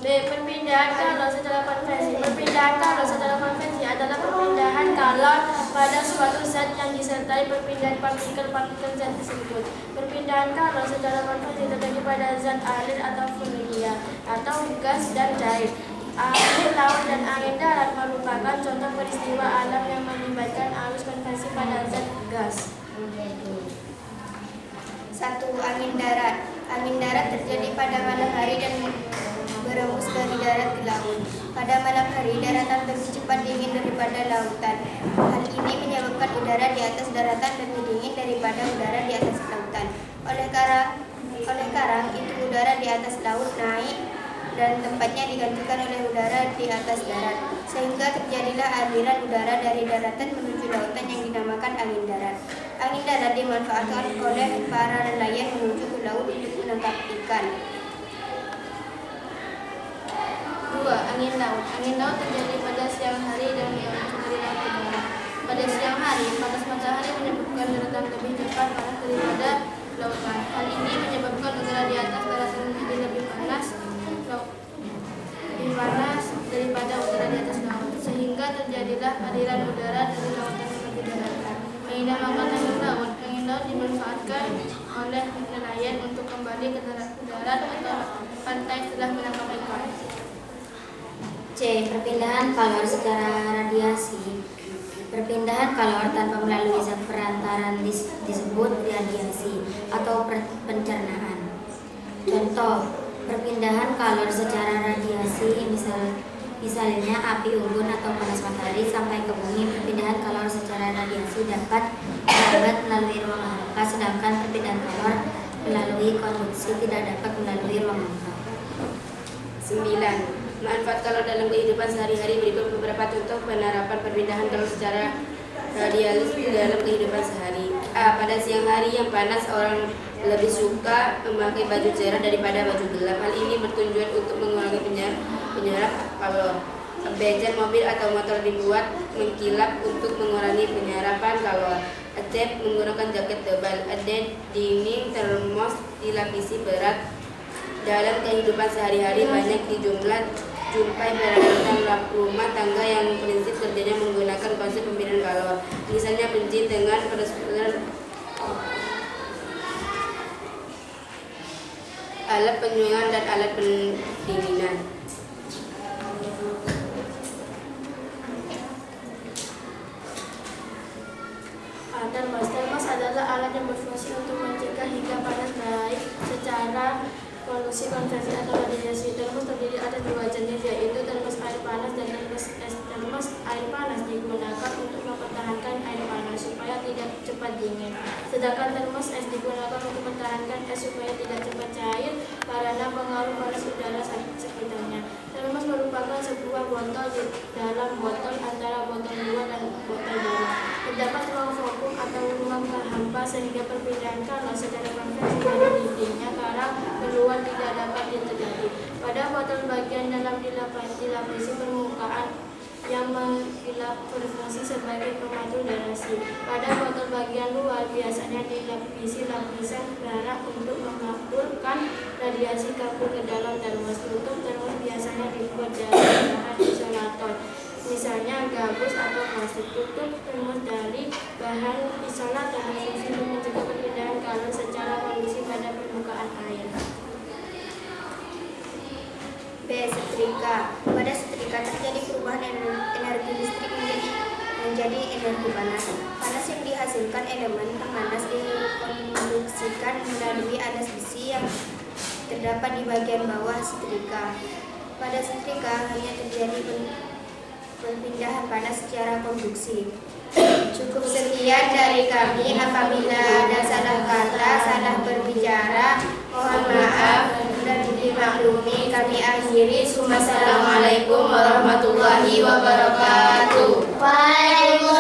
Perpindahan kalor secara konvensi. Perpindahan kalor secara konvensi adalah perpindahan kalor pada suatu zat yang disertai perpindahan partikel-partikel zat tersebut. Perpindahan kalor secara konvensi terjadi pada zat air atau fluida atau gas dan cair. Angin laut dan angin darat merupakan contoh peristiwa alam yang melibatkan arus konvensi pada zat gas. 1. Angin darat. Angin darat terjadi pada malam hari dan berembus dari darat ke laut. Pada malam hari, daratan lebih cepat dingin daripada lautan. Hal ini menyebabkan udara di atas daratan lebih dingin daripada udara di atas lautan. Oleh karang, itu udara di atas laut naik dan tempatnya digantikan oleh udara di atas darat, sehingga terjadilah aliran udara dari daratan menuju lautan yang dinamakan angin darat. Angin darat dimanfaatkan oleh para nelayan menuju ke laut untuk menangkap ikan. 2. Angin laut. Angin laut terjadi pada siang hari dan memicu aliran udara. Pada siang hari, panas matahari menyebabkan daratan lebih cepat panas daripada lautan. Hal ini menyebabkan udara di atas daratan menjadi lebih panas daripada udara di atas laut, sehingga terjadilah aliran udara dari lautan menuju daratan. Dinamakan angin laut. Angin laut dimanfaatkan oleh nelayan untuk kembali ke darat atau pantai setelah menangkap ikan. C. Perpindahan kalor secara radiasi. Perpindahan kalor tanpa melalui zat perantaran disebut radiasi atau pencernaan. Contoh, perpindahan kalor secara radiasi misalnya api unggun atau panas matahari sampai ke bumi. Perpindahan kalor secara radiasi dapat merambat melalui ruang hampa, sedangkan perpindahan kalor melalui konduksi tidak dapat melalui ruang hampa. 9. Manfaat kalor dalam kehidupan sehari-hari. Berikut beberapa contoh penerapan perpindahan kalor secara radialis dalam kehidupan sehari. A. Pada siang hari yang panas, orang lebih suka memakai baju cerah daripada baju gelap. Hal ini bertujuan untuk mengurangi penyerap kalor. B. Cat mobil atau motor dibuat mengkilap untuk mengurangi penyerapan kalor. C. Menggunakan jaket tebal. D. Dinding termos dilapisi berat. Dalam kehidupan sehari-hari banyak jumpai peralatan rumah tangga yang prinsip kerjanya menggunakan konsep pembinaan kalor. Misalnya penjin dengan alat penyulingan dan alat pendinginan. Termos adalah alat yang berfungsi untuk mencegah hingga panas baik secara polusi konvensi atau radiasi. Termos terdiri atas dua jenis, yaitu termos air panas dan termos es. Termos air panas digunakan untuk mempertahankan air panas supaya tidak cepat dingin, sedangkan termos es digunakan untuk mempertahankan es supaya tidak cepat cair karena pengaruh panas udara sekitarnya. Termos merupakan sebuah botol di dalam botol antara botol luar dan botol dalam. Terdapat ruang vakum atau ruang hampa sehingga perpindahan kalor secara konvensi dari dindingnya karang keluar tidak dapat terjadi. Pada botol bagian dalam dilapisi permukaan yang mengkilap berfungsi sebagai pematu radiasi. Pada botol bagian luar biasanya dilapisi lapisan perak untuk mengaburkan radiasi kabur ke dalam termos. Tutup termos biasanya dibuat dari bahan isolator, misalnya gabus atau plastik. Tutup termos dari bahan isolator berfungsi untuk mencegah perpindahan kalor secara kondusi pada permukaan air. B. Setrika. Pada setrika terjadi perubahan energi listrik menjadi energi panas. Panas yang dihasilkan elemen pemanas dikonduksikan melalui alas besi yang terdapat di bagian bawah setrika. Pada setrika hanya terjadi perpindahan panas secara konduksi. Cukup sekian dari kami. Apabila ada salah kata, salah berbicara, mohon maaf dan dimaklumi. Kami akhiri. Wassalamualaikum warahmatullahi wabarakatuh. Waalaikumsalam.